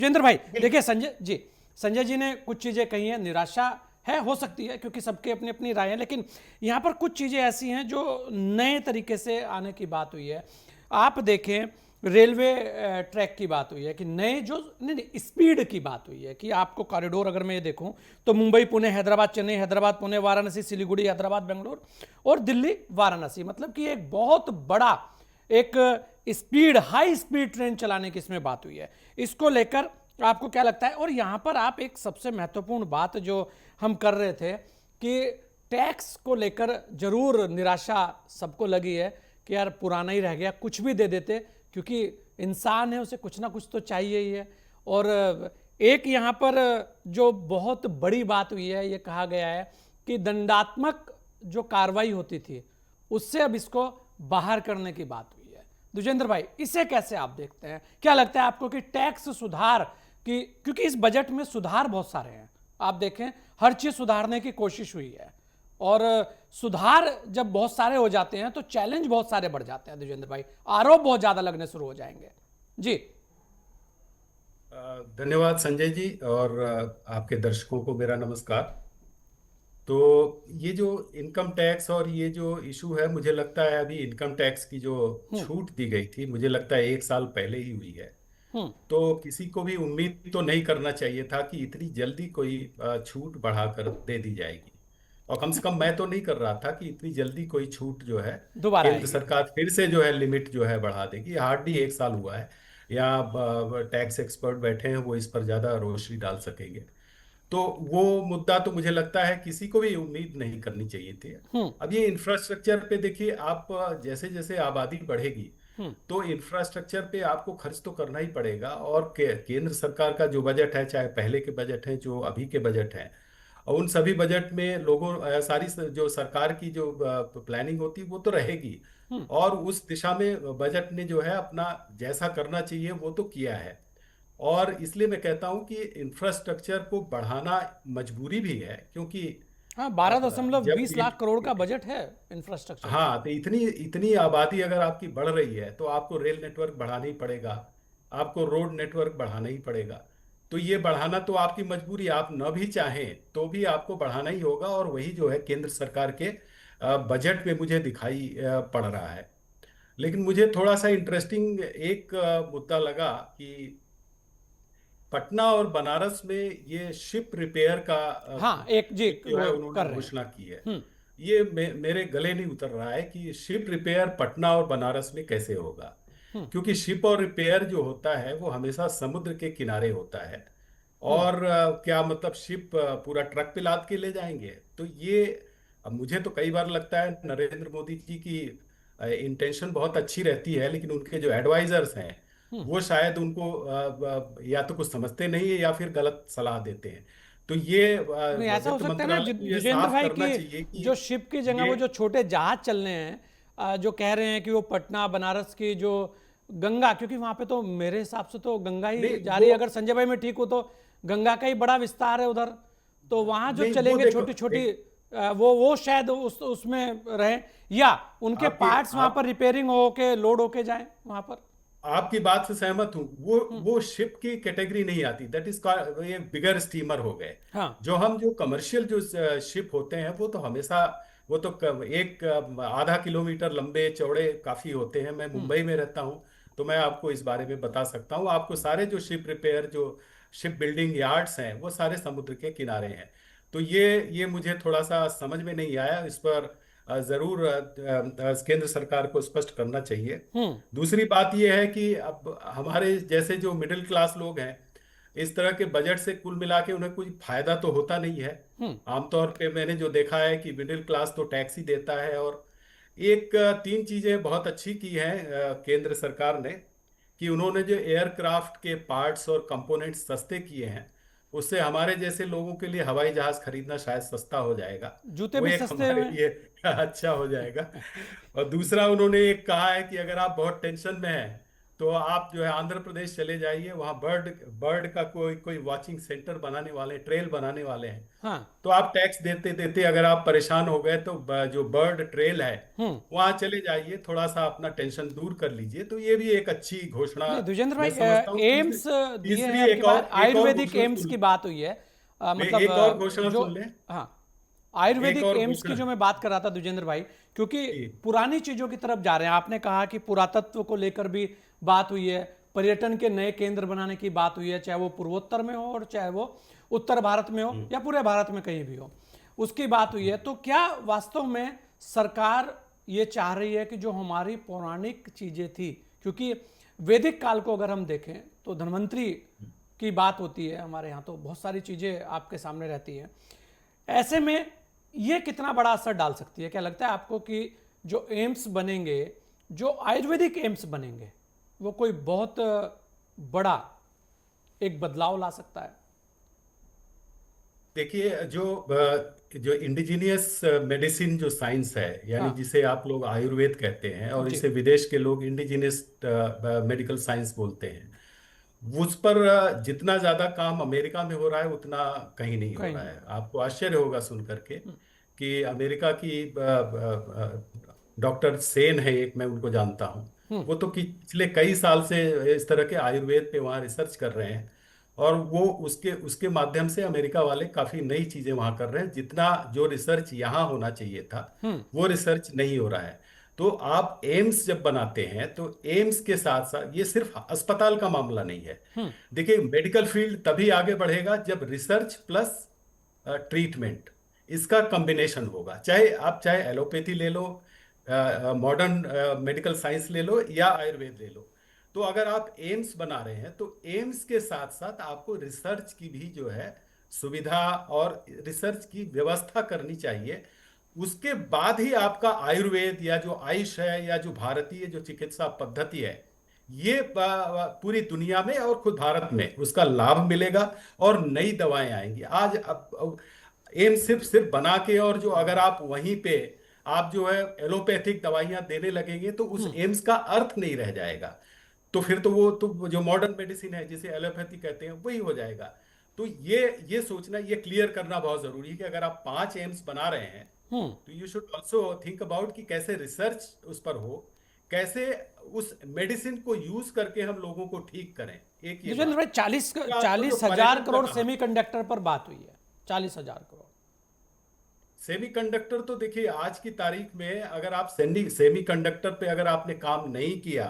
जितेंद्र भाई देखिए, संजय जी ने कुछ चीजें कही हैं, निराशा है, हो सकती है क्योंकि सबके अपनी अपनी राय है, लेकिन यहां पर कुछ चीजें ऐसी हैं जो नए तरीके से आने की बात हुई है। आप देखें, रेलवे ट्रैक की बात हुई है कि नए जो नहीं स्पीड की बात हुई है कि आपको कॉरिडोर अगर मैं ये देखूं तो मुंबई पुणे हैदराबाद, चेन्नई हैदराबाद पुणे वाराणसी सिलीगुड़ी हैदराबाद बेंगलोर और दिल्ली वाराणसी, मतलब कि एक बहुत बड़ा एक स्पीड हाई स्पीड ट्रेन चलाने की इसमें बात हुई है। इसको लेकर आपको क्या लगता है? और यहां पर आप एक सबसे महत्वपूर्ण बात जो हम कर रहे थे कि टैक्स को लेकर जरूर निराशा सबको लगी है कि यार पुराना ही रह गया, कुछ भी दे देते, क्योंकि इंसान है उसे कुछ ना कुछ तो चाहिए ही है। और एक यहां पर जो बहुत बड़ी बात हुई है, ये कहा गया है कि दंडात्मक जो कार्रवाई होती थी उससे अब इसको बाहर करने की बात हुई है। दुजेंद्र भाई, इसे कैसे आप देखते हैं? क्या लगता है आपको कि टैक्स सुधार की, क्योंकि इस बजट में सुधार बहुत सारे हैं, आप देखें हर चीज सुधारने की कोशिश हुई है, और सुधार जब बहुत सारे हो जाते हैं तो चैलेंज बहुत सारे बढ़ जाते हैं दुजेंद्र भाई, आरोप बहुत ज्यादा लगने शुरू हो जाएंगे। जी। धन्यवाद संजय जी, और आपके दर्शकों को मेरा नमस्कार। तो ये जो इनकम टैक्स और ये जो इशू है, मुझे लगता है अभी इनकम टैक्स की जो हम्म। छूट दी गई थी, मुझे लगता है 1 साल पहले ही हुई है। हम्म। तो किसी को भी उम्मीद तो नहीं करना चाहिए था कि इतनी जल्दी कोई छूट बढ़ाकर दे दी जाएगी। और कम से कम मैं तो नहीं कर रहा था कि इतनी जल्दी कोई छूट जो है दोबारा केंद्र आएगी। सरकार फिर से जो है लिमिट जो है बढ़ा देगी। हार्डली 1 साल हुआ है। यहाँ टैक्स एक्सपर्ट बैठे हैं, वो इस पर ज्यादा रोशनी डाल सकेंगे। तो वो मुद्दा तो मुझे लगता है किसी को भी उम्मीद नहीं करनी चाहिए थी। हम्म। अब ये इंफ्रास्ट्रक्चर पे देखिए आप, जैसे जैसे आबादी बढ़ेगी हम्म। तो इंफ्रास्ट्रक्चर पे आपको खर्च तो करना ही पड़ेगा। और केंद्र सरकार का जो बजट है, चाहे पहले के बजट है जो अभी के बजट है, और उन सभी बजट में लोगों सारी जो सरकार की जो प्लानिंग होती है वो तो रहेगी। हम्म। और उस दिशा में बजट ने जो है अपना जैसा करना चाहिए वो तो किया है। और इसलिए मैं कहता हूं कि इंफ्रास्ट्रक्चर को बढ़ाना मजबूरी भी है, क्योंकि हाँ, बारह अब दशमलव जब बीस लाख करोड़ का बजट है इंफ्रास्ट्रक्चर का। हाँ, तो इतनी इतनी आबादी अगर आपकी बढ़ रही है तो आपको रेल नेटवर्क बढ़ाना ही पड़ेगा, आपको रोड नेटवर्क बढ़ाना ही पड़ेगा। तो ये बढ़ाना तो आपकी मजबूरी, आप न भी चाहें तो भी आपको बढ़ाना ही होगा। और वही जो है केंद्र सरकार के बजट में मुझे दिखाई पड़ रहा है। लेकिन मुझे थोड़ा सा इंटरेस्टिंग एक मुद्दा लगा कि पटना और बनारस में ये शिप रिपेयर का हाँ, एक जी एक जो है वो उन्होंने कर रहे हैं। घोषणा की है। हम्म। ये मेरे गले नहीं उतर रहा है कि शिप रिपेयर पटना और बनारस में कैसे होगा। हम्म। क्योंकि शिप और रिपेयर जो होता है वो हमेशा समुद्र के किनारे होता है। हम्म। और क्या मतलब शिप पूरा ट्रक पे लाद के ले जाएंगे? तो ये, अब मुझे तो कई बार लगता है नरेंद्र मोदी जी की इंटेंशन बहुत अच्छी रहती है, लेकिन उनके जो एडवाइजर्स हैं हम्म। वो शायद उनको या तो कुछ समझते नहीं है या फिर गलत सलाह देते हैं। तो ये नहीं, ऐसा हो वित्त सकता है ना मंत्रालय को ये द्विजेंद्र साफ भाई करना की चाहिए जो कि शिप की जगह ये वो जो छोटे जहाज चल रहे हैं, जो कह रहे हैं कि वो पटना बनारस की जो गंगा, क्योंकि वहां पे तो मेरे हिसाब से तो गंगा ही नहीं जा रही वो है, अगर संजय भाई मैं ठीक हूं तो गंगा का ही बड़ा विस्तार है उधर, तो वहां जो नहीं वो चलेंगे देखो छोटी छोटी, एक वो शायद उसमें रहे, या उनके आपके पार्ट्स वहां पर आप रिपेयरिंग होके लोड होके जाए वहां पर। आपकी बात से सहमत हूं। वो हम्म। वो शिप की कैटेगरी नहीं आती, दैट इज, ये बिगर स्टीमर हो गए। हाँ। जो कमर्शियल जो शिप होते हैं वो तो हमेशा, वो तो एक आधा किलोमीटर लंबे चौड़े काफी होते हैं। मैं हम्म। मुंबई में रहता हूं तो मैं आपको इस बारे में बता सकता हूं। आपको सारे जो शिप रिपेयर जो शिप बिल्डिंग यार्ड्स हैं वो सारे समुद्र के किनारे हैं। तो ये मुझे थोड़ा सा समझ में नहीं आया। इस पर जरूर केंद्र सरकार को स्पष्ट करना चाहिए। हम्म। दूसरी बात यह है कि अब हमारे जैसे जो मिडिल क्लास लोग हैं, इस तरह के बजट से कुल मिला के उन्हें कोई फायदा तो होता नहीं है। हम्म। आमतौर पे मैंने जो देखा है कि मिडिल क्लास तो टैक्स ही देता है। और एक तीन चीजें बहुत अच्छी की हैं केंद्र सरकार ने, कि उन्होंने जो एयरक्राफ्ट के पार्ट्स और कंपोनेंट्स सस्ते किए हैं, उससे हमारे जैसे लोगों के लिए हवाई जहाज खरीदना शायद सस्ता हो जाएगा। जूते वो भी एक सस्ते हमारे हुए हैं। लिए अच्छा हो जाएगा। और दूसरा उन्होंने एक कहा है कि अगर आप बहुत टेंशन में हैं तो आप जो है आंध्र प्रदेश चले जाइए, वहाँ बर्ड बर्ड का कोई कोई वॉचिंग सेंटर बनाने वाले, ट्रेल बनाने वाले हैं। हाँ। तो आप टैक्स देते देते अगर आप परेशान हो गए तो जो बर्ड ट्रेल है हम्म। वहां चले जाइए, थोड़ा सा अपना टेंशन दूर कर लीजिए। तो ये भी एक अच्छी घोषणा नहीं दुजेंद्र मैं भाई, समझता हूँ। एम्स दिए हैं तीसरी आपकी बात, एक और आयुर्वेदिक घोषणा एम्स सुन, की बात हुई है। मतलब एक और घोषणा जो, सुन लें। हाँ, एक आयुर्वेदिक और एम्स की घोषणा जो मैं बात कर रहा था दुजेंद्र भाई, क्योंकि जी पुरानी चीजों की तरफ जा रहे हैं। आपने कहा कि पुरातत्व को लेकर भी बात हुई है, पर्यटन के नए केंद्र बनाने की बात हुई है, चाहे वो पूर्वोत्तर में हो और चाहे वो उत्तर भारत में हो हम्म, या पूरे भारत में कहीं भी हो, उसकी बात हुई है। तो क्या वास्तव में सरकार ये चाह रही है कि जो हमारी पौराणिक चीजें थी, क्योंकि वैदिक काल को अगर हम देखें तो धन्वंतरी की बात होती है हमारे यहाँ, तो बहुत सारी चीजें आपके सामने रहती हैं। ऐसे में ये कितना बड़ा असर डाल सकती है? क्या लगता है आपको कि जो एम्स बनेंगे, जो आयुर्वेदिक एम्स बनेंगे, वो कोई बहुत बड़ा एक बदलाव ला सकता है? देखिए, जो इंडिजीनियस मेडिसिन जो साइंस है, यानी हाँ। जिसे आप लोग आयुर्वेद कहते हैं और जी। इसे विदेश के लोग इंडिजीनियस मेडिकल साइंस बोलते हैं, उस पर जितना ज्यादा काम अमेरिका में हो रहा है उतना कहीं नहीं हो कहीं रहा नहीं हो है। आपको आश्चर्य होगा सुन करके कि अमेरिका की डॉक्टर सेन है एक, मैं उनको जानता हूँ। रहा। वो तो कि पिछले कई साल से इस तरह के आयुर्वेद पे वहाँ रिसर्च कर रहे हैं, और वो उसके उसके माध्यम से अमेरिका वाले काफी नई चीजें वहाँ कर रहे हैं। जितना जो रिसर्च यहाँ होना चाहिए था वो रिसर्च नहीं हो रहा है। तो आप एम्स जब बनाते हैं तो एम्स के साथ साथ ये सिर्फ अस्पताल का मामला नहीं है। देखिए, मेडिकल फील्ड तभी आगे बढ़ेगा जब रिसर्च प्लस ट्रीटमेंट, इसका कॉम्बिनेशन होगा। चाहे एलोपैथी ले लो, मॉडर्न मेडिकल साइंस ले लो, या आयुर्वेद ले लो। तो अगर आप एम्स बना रहे हैं तो एम्स के साथ साथ आपको रिसर्च की भी जो है सुविधा और रिसर्च की व्यवस्था करनी चाहिए। उसके बाद ही आपका आयुर्वेद या जो आयुष है या जो भारतीय जो चिकित्सा पद्धति है, ये पूरी दुनिया में और खुद भारत में उसका लाभ मिलेगा और नई दवाएं आएंगी। आज अब एम्स सिर्फ सिर्फ बना के, और जो अगर आप वहीं पे आप जो है एलोपैथिक दवाइयां देने लगेंगे तो उस एम्स का अर्थ नहीं रह जाएगा। तो फिर तो वो जो मॉडर्न मेडिसिन है जिसे एलोपैथी कहते हैं वही हो जाएगा। तो ये सोचना, ये क्लियर करना बहुत जरूरी है कि अगर आप 5 एम्स बना रहे हैं तो you should also think about कि कैसे रिसर्च उस पर हो, कैसे उस मेडिसिन को यूज करके हम लोगों को ठीक करें। एक ये दुजेंद्र भाई, बात। चालीस फिर आपको जो 40,000 पर्यटन का करोड़ कहा, सेमीकंडक्टर पर बात हुई है। 40,000 करोड़। सेमीकंडक्टर तो देखिए आज की तारीख में अगर आप सेमीकंडक्टर पे अगर आपने काम नहीं किया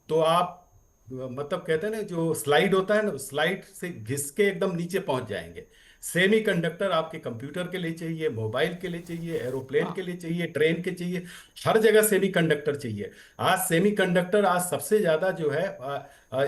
तो आप मतलब कहते हैं ना, जो स्लाइड होता है ना, स्लाइड से घिस के एकदम नीचे पहुंच जाएंगे। सेमीकंडक्टर आपके कंप्यूटर के लिए चाहिए, मोबाइल के लिए चाहिए, एरोप्लेन के हाँ। लिए चाहिए, ट्रेन के चाहिए, हर जगह सेमीकंडक्टर चाहिए। आज सेमीकंडक्टर आज सबसे ज्यादा जो है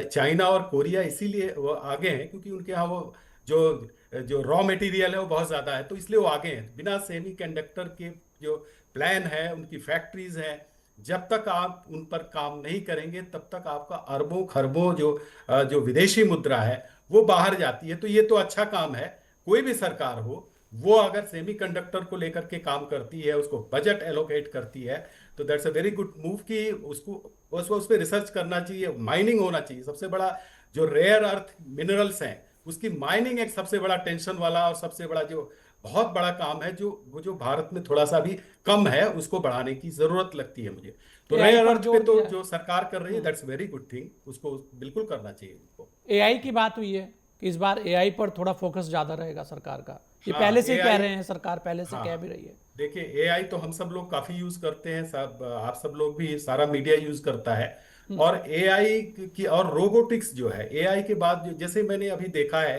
चाइना और कोरिया इसीलिए वो आगे हैं क्योंकि उनके यहाँ वो जो जो रॉ मटेरियल है वो बहुत ज्यादा है, तो इसलिए वो आगे हैं। बिना सेमीकंडक्टर के जो प्लान है, उनकी फैक्ट्रीज हैं, जब तक आप उन पर काम नहीं करेंगे तब तक आपका अरबों खरबों जो विदेशी मुद्रा है वो बाहर जाती है। तो ये तो अच्छा काम है, कोई भी सरकार हो वो अगर सेमीकंडक्टर को लेकर के काम करती है, उसको बजट एलोकेट करती है, तो that's a very good move कि उसको उस पर रिसर्च करना चाहिए, माइनिंग होना चाहिए। सबसे बड़ा जो रेयर अर्थ मिनरल्स हैं उसकी माइनिंग एक सबसे बड़ा टेंशन वाला और सबसे बड़ा जो बहुत बड़ा काम है, जो भारत में थोड़ा सा भी कम है, उसको बढ़ाने की जरूरत लगती है मुझे। तो एआई रेयर पर अर्थ पे जोर तो दिया है। जो सरकार कर रही है दैट्स वेरी गुड थिंग, उसको बिल्कुल करना चाहिए उनको। एआई की बात हुई है कि इस बार एआई पर थोड़ा फोकस ज्यादा रहेगा सरकार का। ये हाँ पहले से ही कह एआई, रहे हैं, सरकार पहले से कह भी हाँ रही है। देखिए एआई तो हम सब लोग काफी यूज करते हैं, सब आप सब लोग भी, सारा मीडिया यूज करता है। और एआई की और रोबोटिक्स जो है, एआई के बाद जैसे मैंने अभी देखा है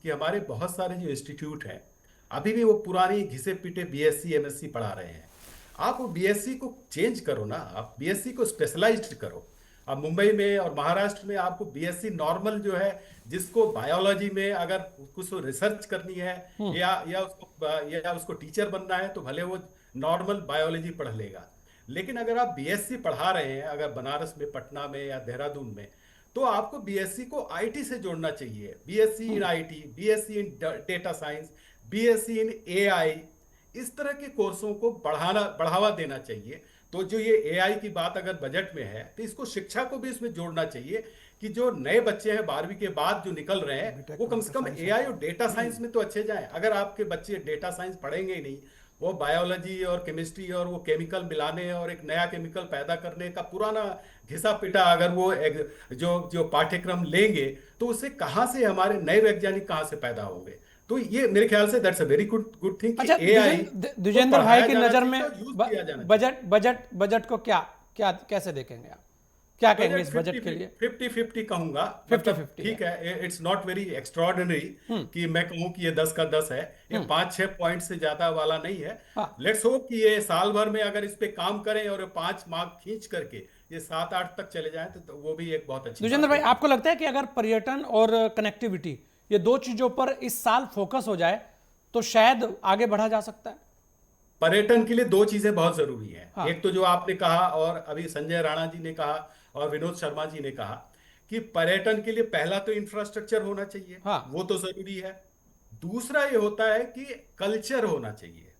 कि हमारे बहुत सारे जो इंस्टीट्यूट हैं अभी भी वो पुरानी घिसे पिटे बीएससी एमएससी पढ़ा रहे हैं। आप वो बीएससी को चेंज करो ना, आप बीएससी को स्पेशलाइज्ड करो। अब मुंबई में और महाराष्ट्र में आपको बीएससी नॉर्मल जो है, जिसको बायोलॉजी में अगर कुछ रिसर्च करनी है या उसको टीचर बनना है तो भले वो नॉर्मल बायोलॉजी पढ़ लेगा। लेकिन अगर आप बीएससी पढ़ा रहे हैं अगर बनारस में, पटना में या देहरादून में, तो आपको बीएससी को आईटी से जोड़ना चाहिए। BSc in IT, BSc in data science, BSc in AI, इस तरह के कोर्सों को बढ़ावा देना चाहिए। तो जो ये एआई की बात अगर बजट में है तो इसको शिक्षा को भी इसमें जोड़ना चाहिए कि जो नए बच्चे हैं 12वीं के बाद जो निकल रहे हैं बीटेक वो कम से कम कंप्यूटर साइंस एआई और डेटा साइंस में तो अच्छे जाएं। अगर आपके बच्चे डेटा साइंस पढ़ेंगे ही नहीं, वो बायोलॉजी और केमिस्ट्री और वो केमिकल मिलाने और एक नया केमिकल पैदा करने का पुराना घिसा पिटा अगर वो जो जो पाठ्यक्रम लेंगे तो उससे कहाँ से हमारे नए वैज्ञानिक कहाँ से पैदा होंगे। तो ये मेरे ख्याल से that's a very good good thing कि अच्छा, एआई द्विजेंद्र भाई की नज़र में यूज किया जाना चाहिए। बजट को क्या क्या कैसे देखेंगे आप? क्या कहेंगे इस बजट के लिए? 50-50 कहूंगा। 50-50 मतलब ठीक है, इट्स नॉट वेरी एक्स्ट्रॉर्डिनरी कि मैं कहूं कि ये 10 का 10 है। ये 5-6 पॉइंट से ज्यादा वाला नहीं है। हाँ। लेट्स होप कि ये साल भर में अगर इस पे काम करें और 5 मार्क खींच करके ये 7-8 तक चले जाएं तो वो भी एक बहुत अच्छी द्विजेंद्र बात भाई, है। आपको लगता है कि अगर पर्यटन और कनेक्टिविटी ये दो चीजों पर इस साल फोकस हो जाए तो शायद आगे बढ़ा जा सकता है? पर्यटन के लिए दो चीजें बहुत जरूरी हैं। हाँ। एक तो जो आपने कहा और अभी संजय राणा जी ने कहा और विनोद शर्मा जी ने कहा कि पर्यटन के लिए पहला तो इंफ्रास्ट्रक्चर होना चाहिए, हाँ। वो तो जरूरी है। दूसरा ये होता है कि कल्चर होना चाहिए।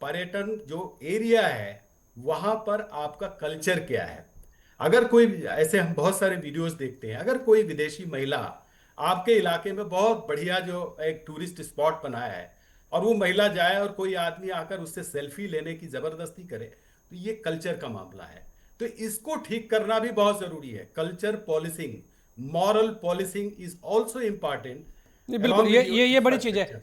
पर्यटन जो एरिया है वहां पर आपका कल्चर क्या है। अगर कोई, ऐसे हम बहुत सारे वीडियोस देखते हैं, अगर कोई विदेशी महिला आपके इलाके में बहुत बढ़िया जो एक टूरिस्ट स्पॉट बनाया है और वो महिला जाए और कोई आदमी आकर उससे सेल्फी लेने की जबरदस्ती करे तो ये कल्चर का मामला है। तो इसको ठीक करना भी बहुत जरूरी है। Culture policing, moral policing is also important नहीं, बिल्कुल, along with your ये बड़ी चीज है। infrastructure।